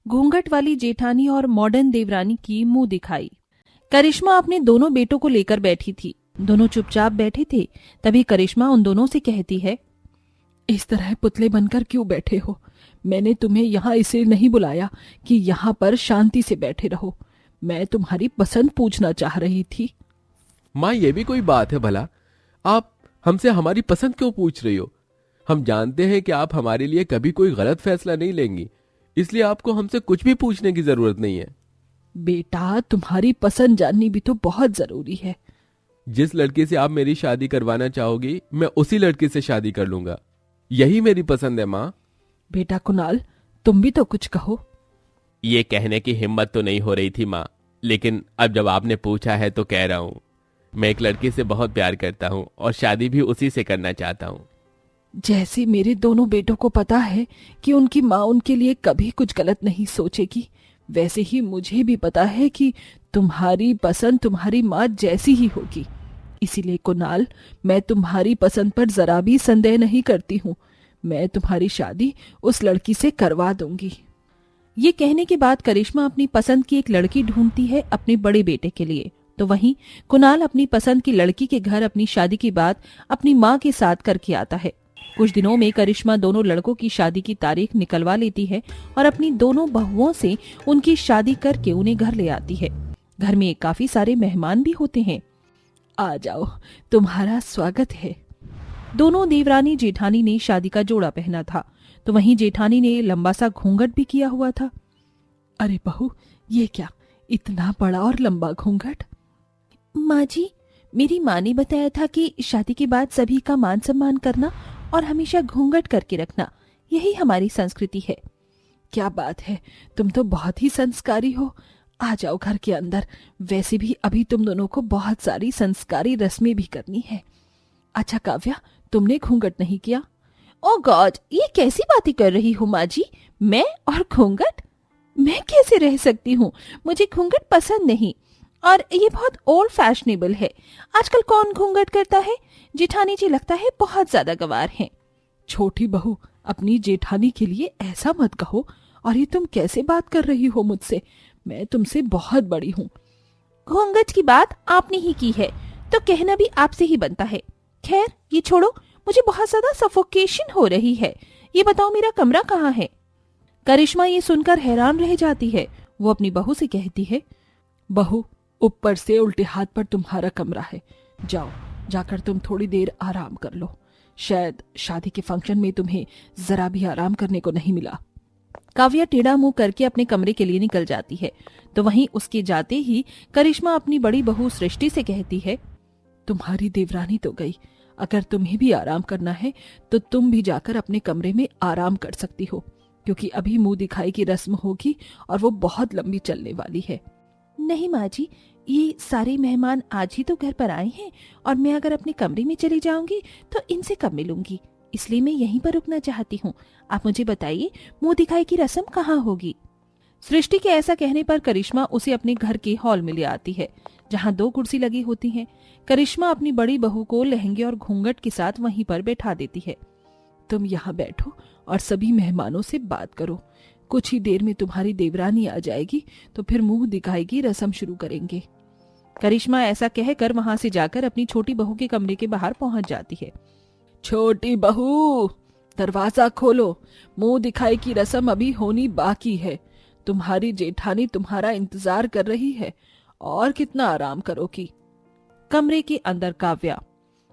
घूंघट वाली जेठानी और मॉडर्न देवरानी की मुंह दिखाई। करिश्मा अपने दोनों बेटों को लेकर बैठी थी। दोनों चुपचाप बैठे थे। तभी करिश्मा उन दोनों से कहती है, इस तरह पुतले बनकर क्यों बैठे हो? मैंने तुम्हें यहाँ इसलिए नहीं बुलाया कि यहाँ पर शांति से बैठे रहो। मैं तुम्हारी पसंद पूछना चाह रही थी। माँ, ये भी कोई बात है भला? आप हमसे हमारी पसंद क्यों पूछ रही हो? हम जानते हैं कि आप हमारे लिए कभी कोई गलत फैसला नहीं लेंगी, इसलिए आपको हमसे कुछ भी पूछने की जरूरत नहीं है। बेटा, तुम्हारी पसंद जाननी भी तो बहुत जरूरी है। जिस लड़के से आप मेरी शादी करवाना चाहोगी, मैं उसी लड़के से शादी कर लूंगा। यही मेरी पसंद है माँ। बेटा कुणाल, तुम भी तो कुछ कहो। ये कहने की हिम्मत तो नहीं हो रही थी माँ, लेकिन अब जब आपने पूछा है तो कह रहा हूँ। मैं एक लड़की से बहुत प्यार करता हूँ और शादी भी उसी से करना चाहता हूँ। जैसे मेरे दोनों बेटों को पता है कि उनकी माँ उनके लिए कभी कुछ गलत नहीं सोचेगी, वैसे ही मुझे भी पता है कि तुम्हारी पसंद तुम्हारी माँ जैसी ही होगी। इसीलिए कुणाल, मैं तुम्हारी पसंद पर जरा भी संदेह नहीं करती हूँ। मैं तुम्हारी शादी उस लड़की से करवा दूंगी। ये कहने के बाद करिश्मा अपनी पसंद की एक लड़की ढूंढती है अपने बड़े बेटे के लिए। तो वहीं कुणाल अपनी पसंद की लड़की के घर अपनी शादी की बात अपनी माँ के साथ करके आता है। कुछ दिनों में करिश्मा दोनों लड़कों की शादी की तारीख निकलवा लेती है और अपनी दोनों बहुओं से उनकी शादी करके उन्हें घर ले आती है। घर में काफी सारे मेहमान भी होते हैं। आ जाओ, तुम्हारा स्वागत है। दोनों देवरानी जेठानी ने शादी का जोड़ा पहना था, तो वहीं जेठानी ने लंबा सा घूंघट भी किया हुआ था। अरे बहू, ये क्या, इतना बड़ा और लंबा घूंघट? माँ जी, मेरी माँ ने बताया था कि शादी के बाद सभी का मान सम्मान करना और हमेशा घूंघट करके रखना, यही हमारी संस्कृति है। क्या बात है, तुम तो बहुत ही संस्कारी हो। आ जाओ घर के अंदर। वैसे भी अभी तुम दोनों को बहुत सारी संस्कारी रस्में भी करनी है। अच्छा काव्या, तुमने घूंघट नहीं किया? ओ गॉड, ये कैसी बातें कर रही हूँ माँ जी? मैं और घूंघट? मैं कैसे रह सकती हूँ? मुझे घूंघट पसंद नहीं और ये बहुत ओल्ड फैशनेबल है। आजकल कौन घूंघट करता है? जेठानी जी लगता है बहुत ज्यादा गंवार हैं। छोटी बहू, अपनी जेठानी के लिए ऐसा मत कहो। और ये तुम कैसे बात कर रही हो मुझसे? मैं तुमसे बहुत बड़ी हूँ। घूंघट की बात आपने ही की है तो कहना भी आपसे ही बनता है। खैर ये छोड़ो, मुझे बहुत ज्यादा सफोकेशन हो रही है। ये बताओ मेरा कमरा कहाँ है? करिश्मा ये सुनकर हैरान रह जाती है। वो अपनी बहू से कहती है, बहू, ऊपर से उल्टे हाथ पर तुम्हारा कमरा है। जाओ, जाकर तुम थोड़ी देर आराम कर लो। शायद शादी के फंक्शन में तुम्हें जरा भी आराम करने को नहीं मिला। काव्या टेढ़ा मुंह करके अपने कमरे के लिए निकल जाती है। तो वहीं उसके जाते ही करिश्मा अपनी बड़ी बहू सृष्टि से कहती है, तुम्हारी देवरानी तो गई। अगर तुम्हें भी आराम करना है तो तुम भी जाकर अपने कमरे में आराम कर सकती हो, क्योंकि अभी मुंह दिखाई की रस्म होगी और वो बहुत लंबी चलने वाली है। नहीं माँ जी, ये सारे मेहमान आज ही तो घर पर आए हैं और मैं अगर अपने कमरे में चली जाऊंगी तो इनसे कब मिलूंगी, इसलिए मैं यहीं पर रुकना चाहती हूँ। आप मुझे बताइए, मुंह दिखाई की रस्म कहाँ होगी? सृष्टि के ऐसा कहने पर करिश्मा उसे अपने घर के हॉल में ले आती है, जहाँ 2 कुर्सी लगी होती हैं। करिश्मा अपनी बड़ी बहू को लहंगे और घूंघट के साथ वहीं पर बैठा देती है। तुम यहाँ बैठो और सभी मेहमानों से बात करो। कुछ ही देर में तुम्हारी देवरानी आ जाएगी तो फिर मुंह दिखाई की रस्म शुरू करेंगे। करिश्मा ऐसा कहकर वहां से जाकर अपनी छोटी बहू के कमरे के बाहर पहुंच जाती है। छोटी बहू, दरवाजा खोलो। मुंह दिखाई की रस्म अभी होनी बाकी है। तुम्हारी जेठानी तुम्हारा इंतजार कर रही है। और कितना आराम करोगी? कमरे के अंदर काव्या,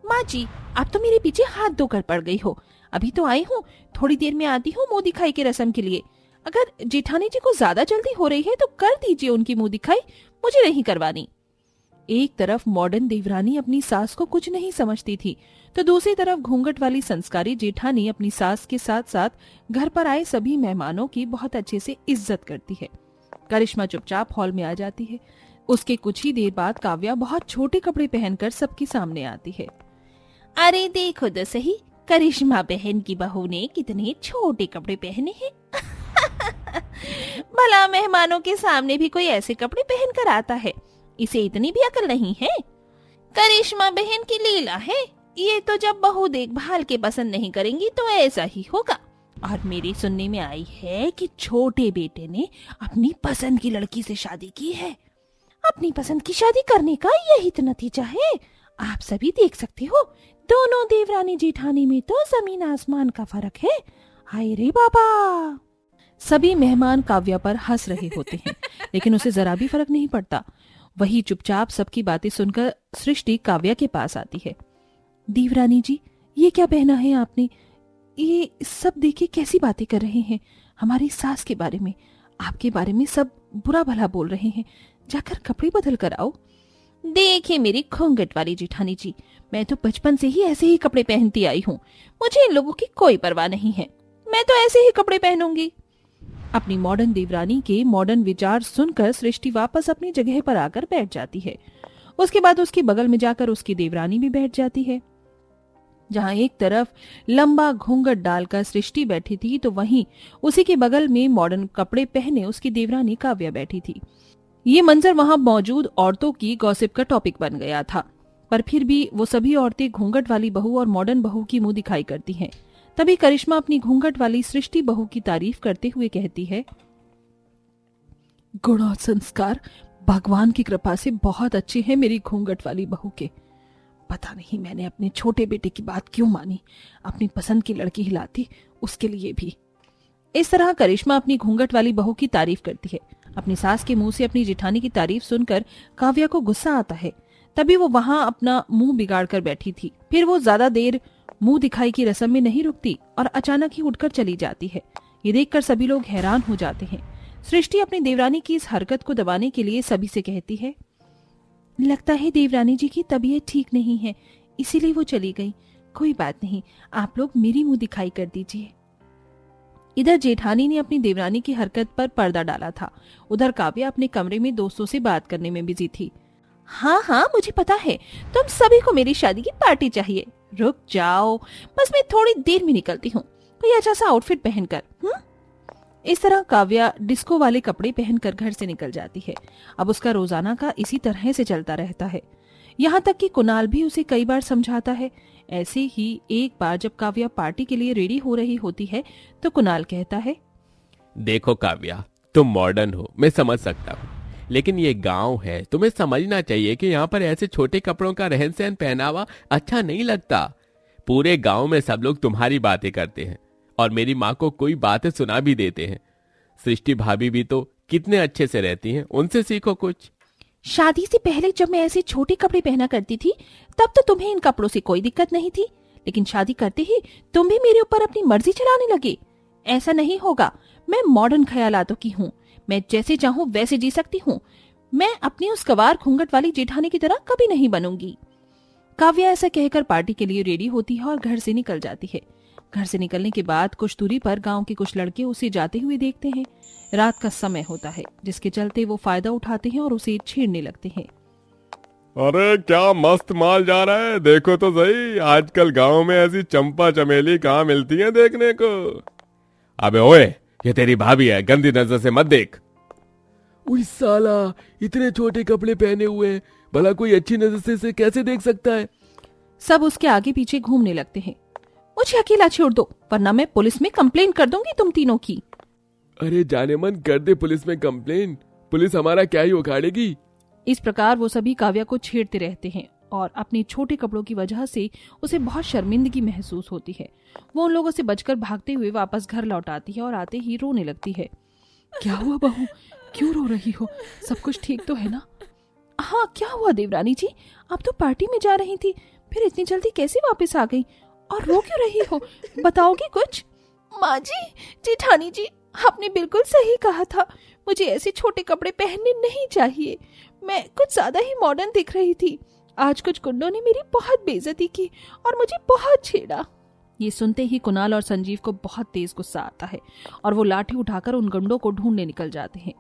माँ जी, आप तो मेरे पीछे हाथ धोकर पड़ गई हो। अभी तो आई हूँ, थोड़ी देर में आती हूँ मुंह दिखाई की रस्म के लिए। अगर जेठानी जी को ज्यादा जल्दी हो रही है तो कर दीजिए उनकी मुंह दिखाई, मुझे नहीं करवानी। एक तरफ मॉडर्न देवरानी अपनी सास को कुछ नहीं समझती थी, तो दूसरी तरफ घूंघट वाली संस्कारी जेठानी अपनी सास के साथ साथ घर पर आए सभी मेहमानों की बहुत अच्छे से इज्जत करती है। करिश्मा चुपचाप हॉल में आ जाती है। उसके कुछ ही देर बाद काव्या बहुत छोटे कपड़े पहनकर सबके सामने आती है। अरे देखो तो सही, करिश्मा बहन की बहू ने कितने छोटे कपड़े पहने हैं। भला मेहमानों के सामने भी कोई ऐसे कपड़े पहन कर आता है? इसे इतनी भी अकल नहीं है। करिश्मा बहन की लीला है, ये तो जब बहू देखभाल के पसंद नहीं करेंगी तो ऐसा ही होगा। और मेरे सुनने में आई है कि छोटे बेटे ने अपनी पसंद की लड़की से शादी की है। अपनी पसंद की शादी करने का यही तो नतीजा है। आप सभी देख सकते हो, दोनों देवरानी जेठानी में तो जमीन आसमान का फर्क है। हाय रे बाबा। सभी मेहमान काव्या पर हंस रहे होते हैं, लेकिन उसे जरा भी फर्क नहीं पड़ता। वही चुपचाप सबकी बातें सुनकर सृष्टि काव्या के पास आती है। देवरानी जी, ये क्या पहना है आपने? ये सब देखिए कैसी बातें कर रहे हैं हमारी सास के बारे में। आपके बारे में सब बुरा भला बोल रहे हैं। जाकर कपड़े बदल कर आओ। देखिए मेरी घूंघट वाली जेठानी जी, मैं तो बचपन से ही ऐसे ही कपड़े पहनती आई हूँ। मुझे इन लोगों की कोई परवाह नहीं है। मैं तो ऐसे ही कपड़े पहनूंगी। अपनी मॉडर्न देवरानी के मॉडर्न विचार सुनकर सृष्टि वापस अपनी जगह पर आकर बैठ जाती है। उसके बाद उसके बगल में जाकर उसकी देवरानी भी बैठ जाती है। जहां एक तरफ लंबा घूंघट डालकर सृष्टि बैठी थी, तो वहीं उसी के बगल में मॉडर्न कपड़े पहने उसकी देवरानी काव्या बैठी थी। ये मंजर वहां मौजूद औरतों की गॉसिप का टॉपिक बन गया था, पर फिर भी वो सभी औरतें घूंघट वाली बहू और मॉडर्न बहू की मुंह दिखाई करती हैं। तभी करिश्मा अपनी घूंघट वाली सृष्टि बहू की तारीफ करते हुए कहती है, गुण और संस्कार भगवान की कृपा से बहुत अच्छे हैं मेरी घूंघट वाली बहू के। पता नहीं मैंने अपने छोटे बेटे की बात क्यों मानी। अपनी पसंद की लड़की हिलाती, उसके लिए भी। इस तरह करिश्मा अपनी घूंघट वाली बहू की तारीफ करती है। अपनी सास के मुंह से अपनी जेठानी की तारीफ सुनकर काव्या को गुस्सा आता है। तभी वो वहां अपना मुंह बिगाड़ कर बैठी थी। फिर वो ज्यादा देर मुंह दिखाई की रस्म में नहीं रुकती और अचानक ही उठकर चली जाती है। ये देखकर सभी लोग हैरान हो जाते हैं। सृष्टि अपनी देवरानी की इस हरकत को दबाने के लिए सभी से कहती है, लगता है देवरानी जी की तबीयत ठीक नहीं है, इसीलिए वो चली गई। कोई बात नहीं, आप लोग मेरी मुंह दिखाई कर दीजिए। इधर जेठानी ने अपनी देवरानी की हरकत पर पर्दा डाला था। उधर काव्या अपने कमरे में दोस्तों से बात करने में बिजी थी। हाँ हाँ, मुझे पता है तुम सभी को मेरी शादी की पार्टी चाहिए। रुक जाओ, बस मैं थोड़ी देर में निकलती हूँ, कोई अच्छा सा आउटफिट पहनकर। इस तरह काव्या डिस्को वाले कपड़े पहनकर घर से निकल जाती है। अब उसका रोजाना का इसी तरह से चलता रहता है। यहाँ तक कि कुणाल भी उसे कई बार समझाता है। ऐसे ही एक बार जब काव्या पार्टी के लिए रेडी हो रही होती है, तो कुणाल कहता है, देखो काव्या, तुम मॉडर्न हो, मैं समझ सकता हूँ, लेकिन ये गांव है, तुम्हें समझना चाहिए कि यहाँ पर ऐसे छोटे कपड़ों का रहन सहन पहनावा अच्छा नहीं लगता। पूरे गांव में सब लोग तुम्हारी बातें करते हैं और मेरी माँ को कोई बातें सुना भी देते हैं। सृष्टि भाभी भी तो कितने अच्छे से रहती हैं, उनसे सीखो कुछ। शादी से पहले जब मैं ऐसे छोटे कपड़े पहना करती थी, तब तो तुम्हें इन कपड़ों से कोई दिक्कत नहीं थी, लेकिन शादी करते ही तुम भी मेरे ऊपर अपनी मर्जी चलाने लगे। ऐसा नहीं होगा। मैं मॉडर्न ख्यालातों की हूँ। मैं जैसे चाहूँ वैसे जी सकती हूँ। मैं अपनी उस गवार घूंघट वाली जेठानी की तरह कभी नहीं बनूंगी। काव्या ऐसा कहकर पार्टी के लिए रेडी होती है और घर से निकल जाती है। घर से निकलने के बाद कुछ दूरी पर गांव के कुछ लड़के उसे जाते हुए देखते हैं। रात का समय होता है, जिसके चलते वो फायदा उठाते हैं और उसे छेड़ने लगते हैं। अरे क्या मस्त माल जा रहा है, देखो तो सही। आजकल गांव में ऐसी चंपा चमेली कहाँ मिलती है देखने को। अबे ओए, ये तेरी भाभी है, गंदी नजर से मत देख। उई साला, इतने छोटे कपड़े पहने हुए हैं, भला कोई अच्छी नजर से कैसे देख सकता है। सब उसके आगे पीछे घूमने लगते हैं। मुझे अकेला छोड़ दो, वरना मैं पुलिस में कंप्लेन कर दूंगी तुम तीनों की। अरे जाने मन, कर दे पुलिस में कंप्लेन, पुलिस हमारा क्या ही उखाड़ेगी। इस प्रकार वो सभी काव्या को छेड़ते रहते हैं और अपने छोटे कपड़ों की वजह से उसे बहुत शर्मिंदगी महसूस होती है। वो उन लोगों से बचकर भागते हुए वापस घर लौट आती है और आते ही रोने लगती है। क्या हुआ बहू, क्यों रो रही हो? सब कुछ ठीक तो है ना? हाँ, क्या हुआ देवरानी जी, आप तो पार्टी में जा रही थी, फिर इतनी जल्दी कैसे वापस आ गई? और रो क्यों रही हो, बताओगी कुछ? माँ जी, जेठानी जी, आपने बिल्कुल सही कहा था। मुझे ऐसे छोटे कपड़े पहनने नहीं चाहिए। मैं कुछ ज्यादा ही मॉडर्न दिख रही थी। आज कुछ गुंडों ने मेरी बहुत बेइज्जती की और मुझे बहुत छेड़ा। ये सुनते ही कुणाल और संजीव को बहुत तेज गुस्सा आता है और वो लाठी उठाकर उन गुंडों को ढूंढने निकल जाते हैं।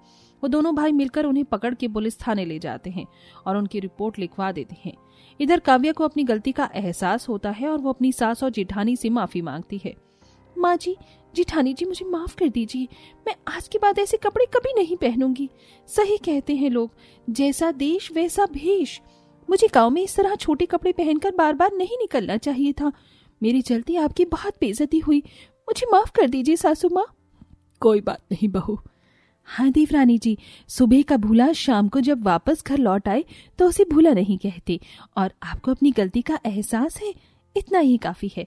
वो दोनों भाई मिलकर उन्हें पकड़ के पुलिस थाने ले जाते हैं और उनकी रिपोर्ट लिखवा देते हैं। इधर काव्या को अपनी गलती का एहसास होता है और वो अपनी सास और जेठानी से माफी मांगती है। माँ जी, जेठानी जी, मुझे माफ कर दीजिए। मैं आज के बाद ऐसे कपड़े कभी नहीं पहनूंगी। सही कहते हैं लोग, जैसा देश वैसा भेष। मुझे गांव में इस तरह छोटे कपड़े पहनकर बार बार नहीं निकलना चाहिए था। मेरी चलती आपकी बहुत बेइज्जती हुई। मुझे माफ कर दीजिए सासू माँ। कोई बात नहीं बहू। हाँ देवरानी जी, सुबह का भूला शाम को जब वापस घर लौट आए तो उसे भूला नहीं कहते, और आपको अपनी गलती का एहसास है, इतना ही काफी है।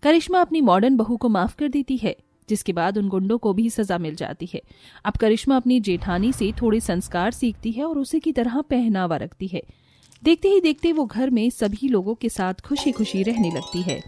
करिश्मा अपनी मॉडर्न बहू को माफ कर देती है, जिसके बाद उन गुंडों को भी सजा मिल जाती है। अब करिश्मा अपनी जेठानी से थोड़े संस्कार सीखती है और उसी की तरह पहनावा रखती है। देखते ही देखते वो घर में सभी लोगों के साथ खुशी खुशी रहने लगती है।